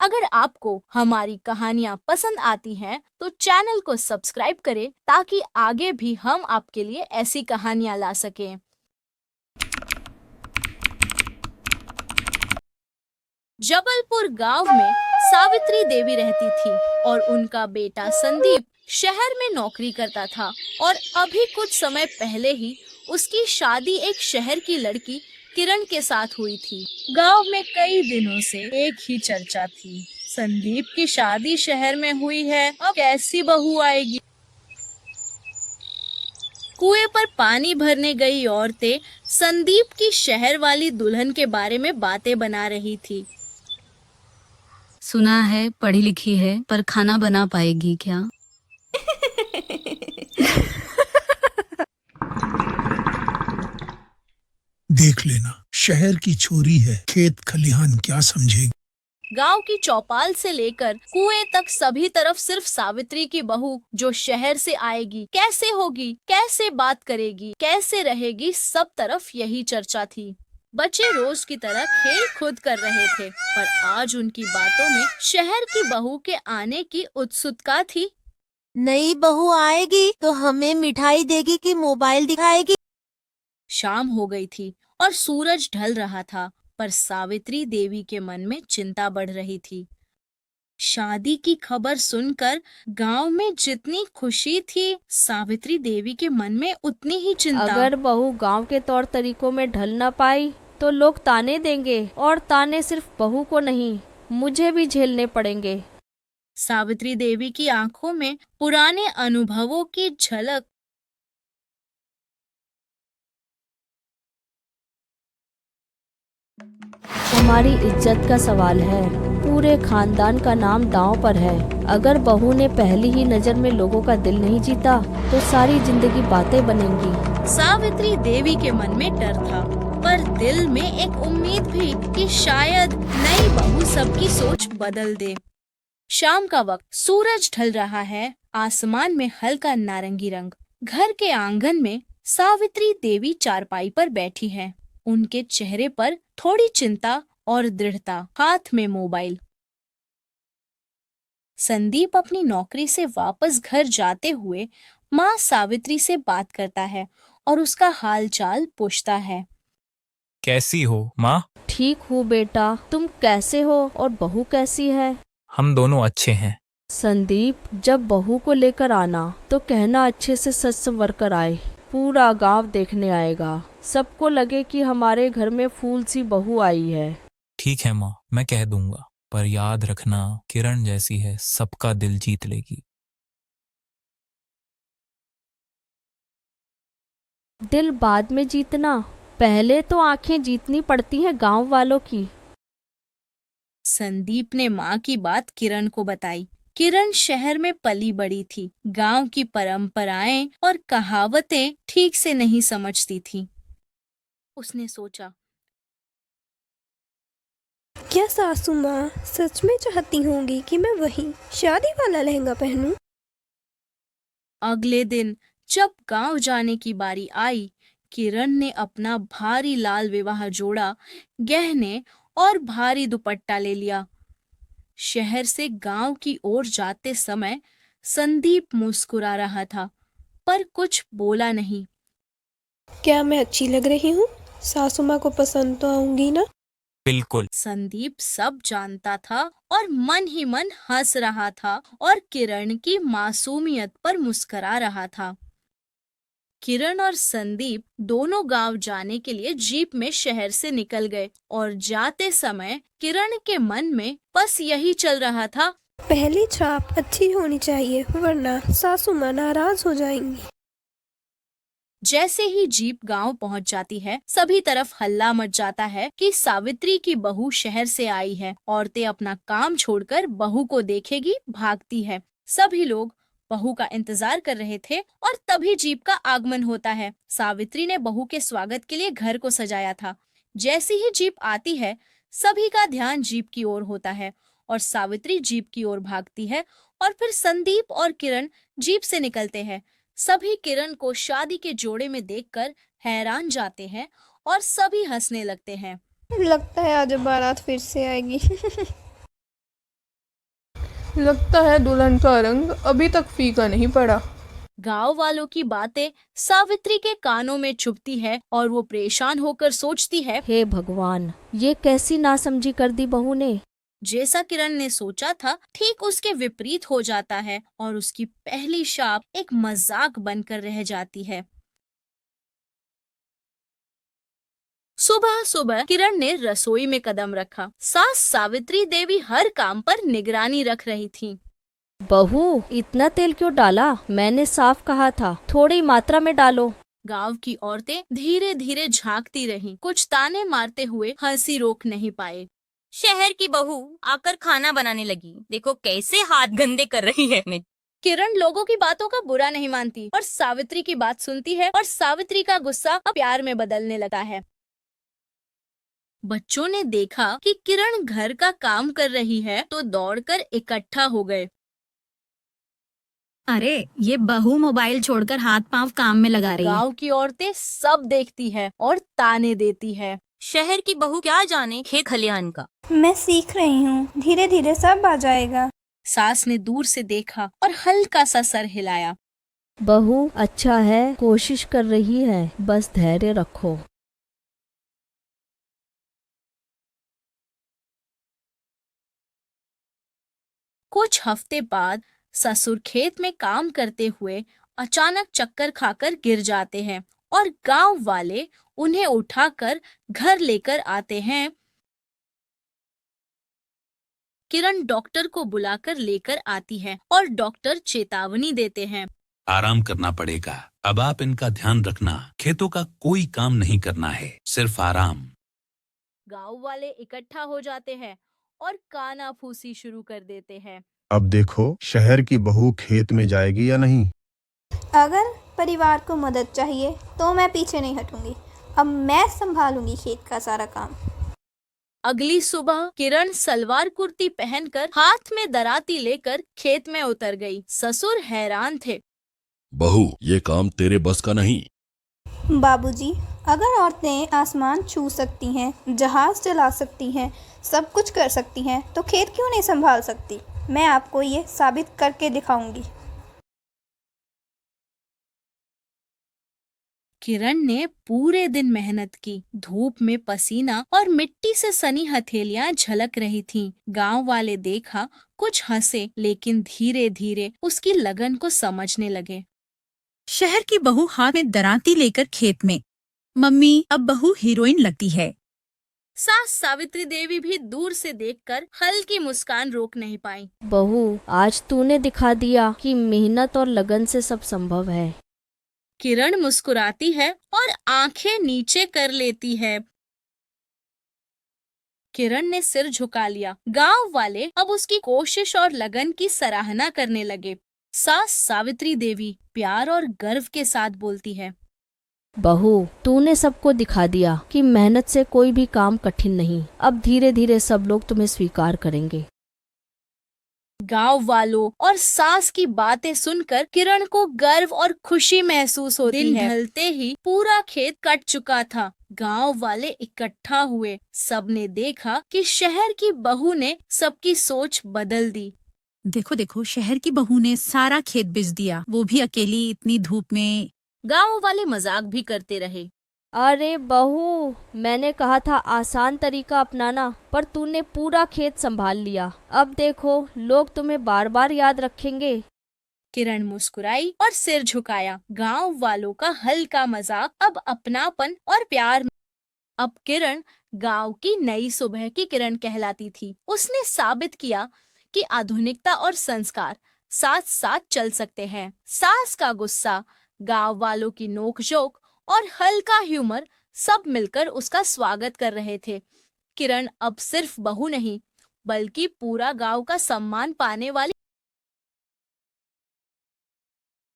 अगर आपको हमारी कहानियाँ पसंद आती हैं तो चैनल को सब्सक्राइब करें ताकि आगे भी हम आपके लिए ऐसी कहानियाँ ला सकें। जबलपुर गांव में सावित्री देवी रहती थी और उनका बेटा संदीप शहर में नौकरी करता था और अभी कुछ समय पहले ही उसकी शादी एक शहर की लड़की किरण के साथ हुई थी। गांव में कई दिनों से एक ही चर्चा थी, संदीप की शादी शहर में हुई है, अब कैसी बहू आएगी। कुएं पर पानी भरने गई औरतें संदीप की शहर वाली दुल्हन के बारे में बातें बना रही थी। सुना है पढ़ी लिखी है, पर खाना बना पाएगी क्या? देख लेना, शहर की छोरी है, खेत खलिहान क्या समझेगी। गांव की चौपाल से लेकर कुएं तक सभी तरफ सिर्फ सावित्री की बहू जो शहर से आएगी, कैसे होगी, कैसे बात करेगी, कैसे रहेगी, सब तरफ यही चर्चा थी। बच्चे रोज की तरह खेल कूद कर रहे थे, पर आज उनकी बातों में शहर की बहू के आने की उत्सुकता थी। नई बहू आएगी तो हमें मिठाई देगी कि मोबाइल दिखाएगी? शाम हो गई थी और सूरज ढल रहा था, पर सावित्री देवी के मन में चिंता बढ़ रही थी। शादी की खबर सुनकर गांव में जितनी खुशी थी, सावित्री देवी के मन में उतनी ही चिंता। अगर बहू गांव के तौर तरीकों में ढल न पाई तो लोग ताने देंगे, और ताने सिर्फ बहू को नहीं, मुझे भी झेलने पड़ेंगे। सावित्री देवी की आंखों में पुराने अनुभवों की झलक। हमारी इज्जत का सवाल है, पूरे खानदान का नाम दांव पर है। अगर बहू ने पहली ही नजर में लोगों का दिल नहीं जीता तो सारी जिंदगी बातें बनेंगी। सावित्री देवी के मन में डर था, पर दिल में एक उम्मीद भी कि शायद नई बहू सबकी सोच बदल दे। शाम का वक्त, सूरज ढल रहा है, आसमान में हल्का नारंगी रंग। घर के आंगन में सावित्री देवी चारपाई पर बैठी हैं। उनके चेहरे पर थोड़ी चिंता और दृढ़ता, हाथ में मोबाइल। संदीप अपनी नौकरी से वापस घर जाते हुए माँ सावित्री से बात करता है और उसका हालचाल पूछता है। कैसी हो माँ? ठीक हूँ बेटा, तुम कैसे हो और बहू कैसी है? हम दोनों अच्छे हैं। संदीप, जब बहू को लेकर आना तो कहना अच्छे से सज संवर कर आए। पूरा गांव देखने आएगा, सबको लगे कि हमारे घर में फूल सी बहू आई है। ठीक है माँ, मैं कह दूंगा, पर याद रखना किरण जैसी है, सबका दिल जीत लेगी। दिल बाद में जीतना, पहले तो आंखें जीतनी पड़ती हैं गांव वालों की। संदीप ने माँ की बात किरण को बताई। किरण शहर में पली बड़ी थी, गांव की परंपराएं और कहावतें ठीक से नहीं समझती थी। उसने सोचा, क्या सासू माँ सच में चाहती होंगी कि मैं वही शादी वाला लहंगा पहनूं? अगले दिन जब गांव जाने की बारी आई, किरण ने अपना भारी लाल विवाह जोड़ा, गहने और भारी दुपट्टा ले लिया। शहर से गांव की ओर जाते समय संदीप मुस्कुरा रहा था, पर कुछ बोला नहीं। क्या मैं अच्छी लग रही हूँ? सासू माँ को पसंद तो आऊंगी ना? बिल्कुल। संदीप सब जानता था और मन ही मन हंस रहा था और किरण की मासूमियत पर मुस्कुरा रहा था। किरण और संदीप दोनों गांव जाने के लिए जीप में शहर से निकल गए और जाते समय किरण के मन में बस यही चल रहा था, पहली छाप अच्छी होनी चाहिए, वरना सासू माँ नाराज हो जाएंगी। जैसे ही जीप गांव पहुंच जाती है, सभी तरफ हल्ला मच जाता है कि सावित्री की बहू शहर से आई है। औरतें अपना काम छोड़कर बहू को देखेगी भागती है। सभी लोग बहू का इंतजार कर रहे थे और तभी जीप का आगमन होता है। सावित्री ने बहू के स्वागत के लिए घर को सजाया था। जैसी ही जीप आती है, सभी का ध्यान जीप की ओर होता है और सावित्री जीप की ओर भागती है और फिर संदीप और किरण जीप से निकलते हैं। सभी किरण को शादी के जोड़े में देखकर हैरान जाते हैं और सभी हंसने लगते हैं। लगता है आज बारात फिर से आएगी। लगता है दुल्हन का रंग अभी तक फीका नहीं पड़ा। गांव वालों की बातें सावित्री के कानों में चुभती है और वो परेशान होकर सोचती है, हे भगवान, ये कैसी नासमझी कर दी बहू ने। जैसा किरण ने सोचा था ठीक उसके विपरीत हो जाता है और उसकी पहली शाप एक मजाक बनकर रह जाती है। सुबह सुबह किरण ने रसोई में कदम रखा। सास सावित्री देवी हर काम पर निगरानी रख रही थी। बहू, इतना तेल क्यों डाला? मैंने साफ कहा था थोड़ी मात्रा में डालो। गांव की औरतें धीरे धीरे झांकती रहीं, कुछ ताने मारते हुए हंसी रोक नहीं पाए। शहर की बहू आकर खाना बनाने लगी, देखो कैसे हाथ गंदे कर रही है। किरण लोगों की बातों का बुरा नहीं मानती और सावित्री की बात सुनती है और सावित्री का गुस्सा अब प्यार में बदलने लगा है। बच्चों ने देखा कि किरण घर का काम कर रही है तो दौड़कर इकट्ठा हो गए। अरे ये बहू मोबाइल छोड़कर हाथ पांव काम में लगा रही है। गांव की औरतें सब देखती है और ताने देती है। शहर की बहू क्या जाने खेत खलिहान का। मैं सीख रही हूँ, धीरे धीरे सब आ जाएगा। सास ने दूर से देखा और हल्का सा सर हिलाया। बहू अच्छा है, कोशिश कर रही है, बस धैर्य रखो। कुछ हफ्ते बाद ससुर खेत में काम करते हुए अचानक चक्कर खाकर गिर जाते हैं और गांव वाले उन्हें उठाकर घर लेकर आते हैं। किरण डॉक्टर को बुलाकर लेकर आती है और डॉक्टर चेतावनी देते हैं, आराम करना पड़ेगा। अब आप इनका ध्यान रखना, खेतों का कोई काम नहीं करना है, सिर्फ आराम। गांव वाले इकट्ठा हो जाते हैं और कानाफूसी शुरू कर देते हैं। अब देखो शहर की बहू खेत में जाएगी या नहीं। अगर परिवार को मदद चाहिए तो मैं पीछे नहीं हटूंगी। अब मैं संभालूंगी खेत का सारा काम। अगली सुबह किरण सलवार कुर्ती पहनकर हाथ में दराती लेकर खेत में उतर गई। ससुर हैरान थे। बहू, ये काम तेरे बस का नहीं। बाबूजी, अगर औरतें आसमान छू सकती हैं, जहाज चला सकती हैं, सब कुछ कर सकती हैं, तो खेत क्यों नहीं संभाल सकती? मैं आपको ये साबित करके दिखाऊंगी। किरण ने पूरे दिन मेहनत की। धूप में पसीना और मिट्टी से सनी हथेलियां झलक रही थीं। गांव वाले देखा, कुछ हंसे, लेकिन धीरे धीरे उसकी लगन को समझने लगे। शहर की बहू हाथ में दराती लेकर खेत में। मम्मी, अब बहू हीरोइन लगती है। सास सावित्री देवी भी दूर से देखकर हल्की मुस्कान रोक नहीं पाई। बहू, आज तूने दिखा दिया कि मेहनत और लगन से सब संभव है। किरण मुस्कुराती है और आंखें नीचे कर लेती है। किरण ने सिर झुका लिया। गांव वाले अब उसकी कोशिश और लगन की सराहना करने लगे। सास सावित्री देवी प्यार और गर्व के साथ बोलती है, बहू, तूने सबको दिखा दिया कि मेहनत से कोई भी काम कठिन नहीं। अब धीरे धीरे सब लोग तुम्हें स्वीकार करेंगे। गांव वालों और सास की बातें सुनकर किरण को गर्व और खुशी महसूस होती है। दिन ढलते ही पूरा खेत कट चुका था। गांव वाले इकट्ठा हुए। सबने देखा कि शहर की बहू ने सबकी सोच बदल दी। देखो देखो, शहर की बहू ने सारा खेत बेच दिया, वो भी अकेली इतनी धूप में। गांव वाले मजाक भी करते रहे। अरे बहू, मैंने कहा था आसान तरीका अपनाना, पर तूने पूरा खेत संभाल लिया। अब देखो लोग तुम्हें बार बार याद रखेंगे। किरण मुस्कुराई और सिर झुकाया। गांव वालों का हल्का मजाक अब अपनापन और प्यार में। अब किरण गांव की नई सुबह की किरण कहलाती थी। उसने साबित किया कि आधुनिकता और संस्कार साथ साथ चल सकते हैं। सास का गुस्सा, गांव वालों की नोकझोंक और हल्का ह्यूमर सब मिलकर उसका स्वागत कर रहे थे। किरण अब सिर्फ बहू नहीं, बल्कि पूरा गांव का सम्मान पाने वाली